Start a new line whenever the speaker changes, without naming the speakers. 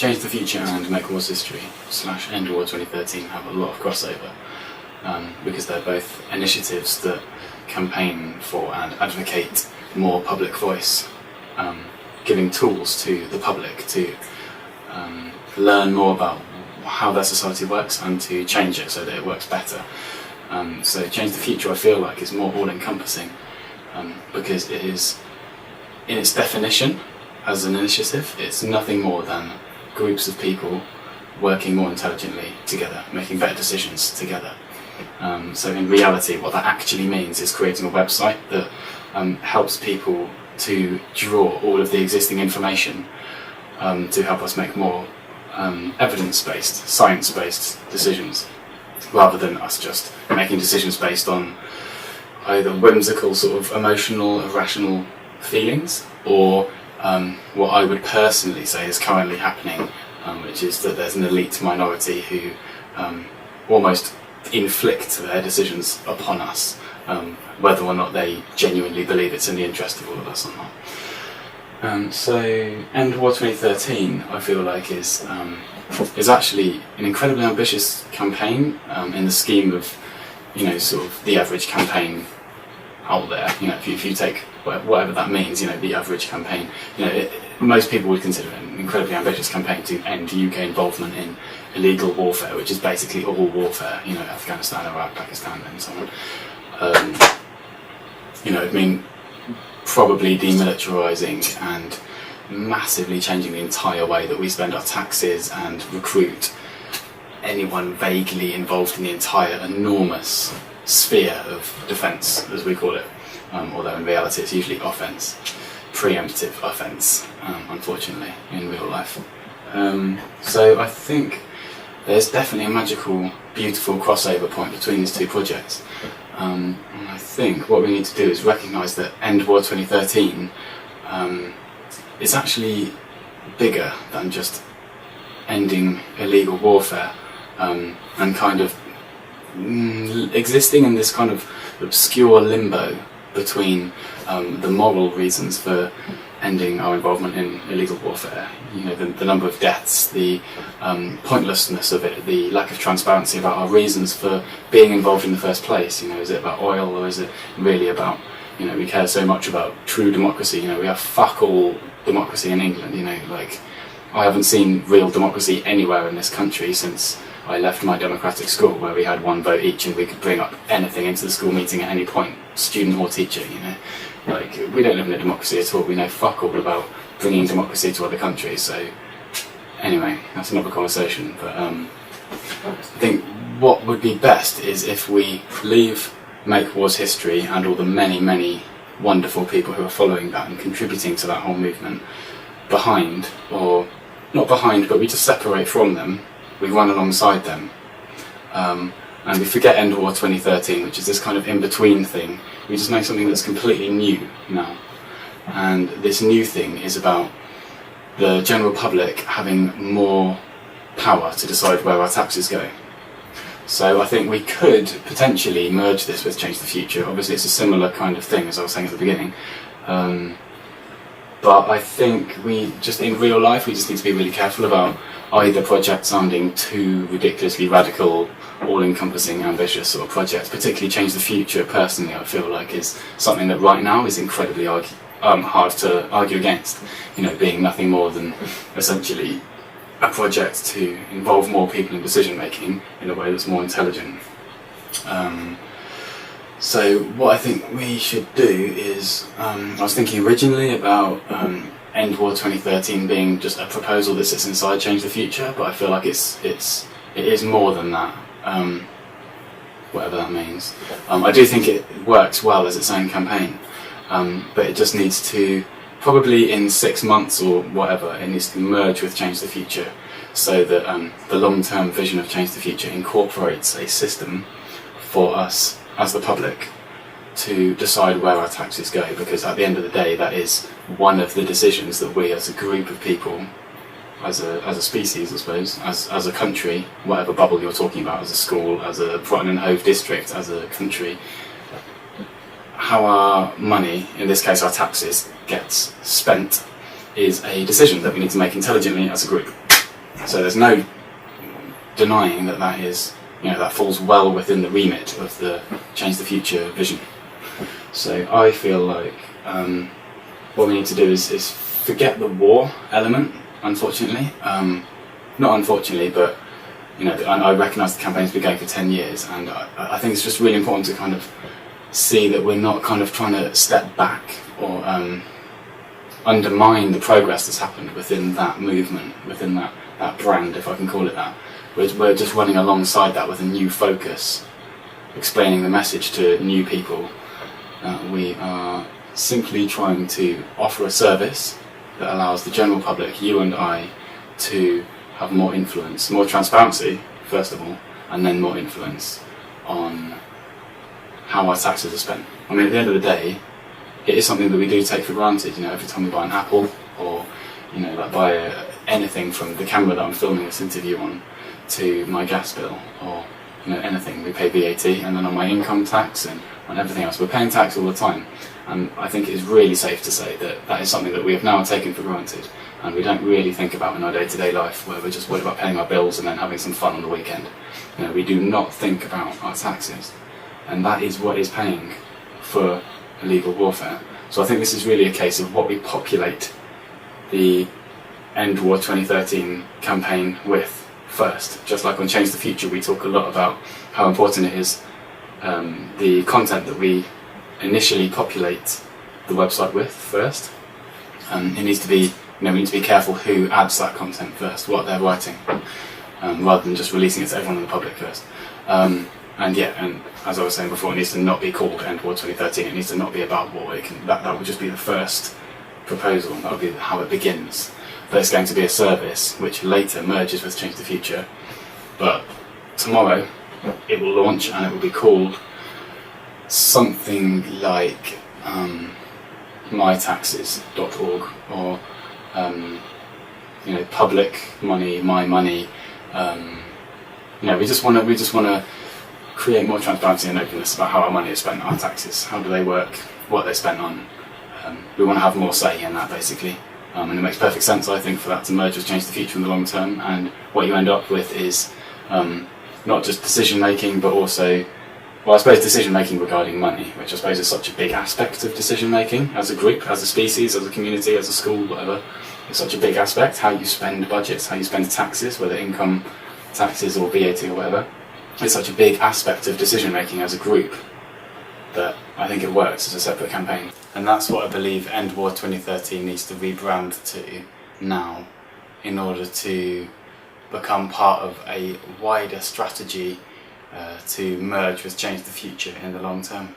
Change the Future and Make Wars History / End War 2013 have a lot of crossover, because they're both initiatives that campaign for and advocate more public voice, giving tools to the public to learn more about how their society works and to change it so that it works better. So Change the Future, I feel like, is more all-encompassing, because it is, in its definition as an initiative, it's nothing more than groups of people working more intelligently together, making better decisions together. So in reality, what that actually means is creating a website that helps people to draw all of the existing information to help us make more evidence-based, science-based decisions, rather than us just making decisions based on either whimsical, sort of emotional, irrational feelings, or what I would personally say is currently happening, which is that there's an elite minority who almost inflict their decisions upon us, whether or not they genuinely believe it's in the interest of all of us or not. So End War 2013, I feel like, is actually an incredibly ambitious campaign in the scheme of, sort of the average campaign out there. If you take whatever that means, the average campaign, most people would consider it an incredibly ambitious campaign to end UK involvement in illegal warfare, which is basically all warfare, Afghanistan, Iraq, Pakistan and so on. It'd mean probably demilitarising and massively changing the entire way that we spend our taxes and recruit anyone vaguely involved in the entire enormous sphere of defence, as we call it, although in reality it's usually offence, preemptive offence, unfortunately, in real life. So I think there's definitely a magical, beautiful crossover point between these two projects. And I think what we need to do is recognise that End War 2013 is actually bigger than just ending illegal warfare, and kind of existing in this kind of obscure limbo between the moral reasons for ending our involvement in illegal warfare, the number of deaths, the pointlessness of it, the lack of transparency about our reasons for being involved in the first place. Is it about oil, or is it really about, we care so much about true democracy? We have fuck all democracy in England. I haven't seen real democracy anywhere in this country since I left my democratic school, where we had one vote each and we could bring up anything into the school meeting at any point, student or teacher. We don't live in a democracy at all. We know fuck all about bringing democracy to other countries. So anyway, that's another conversation. But I think what would be best is if we leave Make Wars History and all the many, many wonderful people who are following that and contributing to that whole movement behind, or not behind, but we just separate from them, we run alongside them, and we forget End War 2013, which is this kind of in-between thing. We just make something that's completely new now, and this new thing is about the general public having more power to decide where our taxes go. So I think we could potentially merge this with Change the Future. Obviously it's a similar kind of thing, as I was saying at the beginning, but I think in real life we just need to be really careful about either project sounding too ridiculously radical, all-encompassing, ambitious sort of projects. Particularly Change the Future, personally, I feel like is something that right now is incredibly hard to argue against, being nothing more than essentially a project to involve more people in decision making in a way that's more intelligent. So what I think we should do is, I was thinking originally about End War 2013 being just a proposal that sits inside Change the Future, but I feel like it is more than that, whatever that means. I do think it works well as its own campaign, but it just needs to, probably in 6 months or whatever, it needs to merge with Change the Future, so that the long-term vision of Change the Future incorporates a system for us as the public to decide where our taxes go, because at the end of the day that is one of the decisions that we as a group of people, as a species I suppose, as a country, whatever bubble you're talking about, as a school, as a Brighton and Hove district, as a country, how our money, in this case our taxes, gets spent is a decision that we need to make intelligently as a group. So there's no denying that that is, that falls well within the remit of the Change the Future vision. So I feel like what we need to do is forget the war element, unfortunately. Not unfortunately, but I recognise the campaign's been going for 10 years, and I think it's just really important to kind of see that we're not kind of trying to step back or undermine the progress that's happened within that movement, within that brand, if I can call it that. We're just running alongside that with a new focus, explaining the message to new people. We are simply trying to offer a service that allows the general public, you and I, to have more influence, more transparency, first of all, and then more influence on how our taxes are spent. I mean, at the end of the day, it is something that we do take for granted. Every time we buy an apple, or like buy anything, from the camera that I'm filming this interview on to my gas bill, or anything, we pay VAT, and then on my income tax and on everything else, we're paying tax all the time. And I think it is really safe to say that that is something that we have now taken for granted, and we don't really think about in our day-to-day life, where we're just worried about paying our bills and then having some fun on the weekend. We do not think about our taxes, and that is what is paying for illegal warfare. So I think this is really a case of what we populate the End War 2013 campaign with first. Just like on Change the Future, we talk a lot about how important it is, the content that we initially populate the website with first. It needs to be, we need to be careful who adds that content first, what they're writing, rather than just releasing it to everyone in the public first. And as I was saying before, it needs to not be called End War 2013. It needs to not be about war. That would just be the first proposal. That would be how it begins. But it's going to be a service which later merges with Change the Future. But tomorrow it will launch, and it will be called something like mytaxes.org, or public money, my money. We just want to create more transparency and openness about how our money is spent, our taxes, how do they work, what they're spent on. We want to have more say in that, basically. And it makes perfect sense, I think, for that to merge with Change the Future in the long term. And what you end up with is not just decision making, but also, I suppose, decision making regarding money, which I suppose is such a big aspect of decision making as a group, as a species, as a community, as a school, whatever. It's such a big aspect, how you spend budgets, how you spend taxes, whether income taxes or VAT or whatever. It's such a big aspect of decision making as a group that I think it works as a separate campaign. And that's what I believe End War 2013 needs to rebrand to now, in order to become part of a wider strategy to merge with Change the Future in the long term.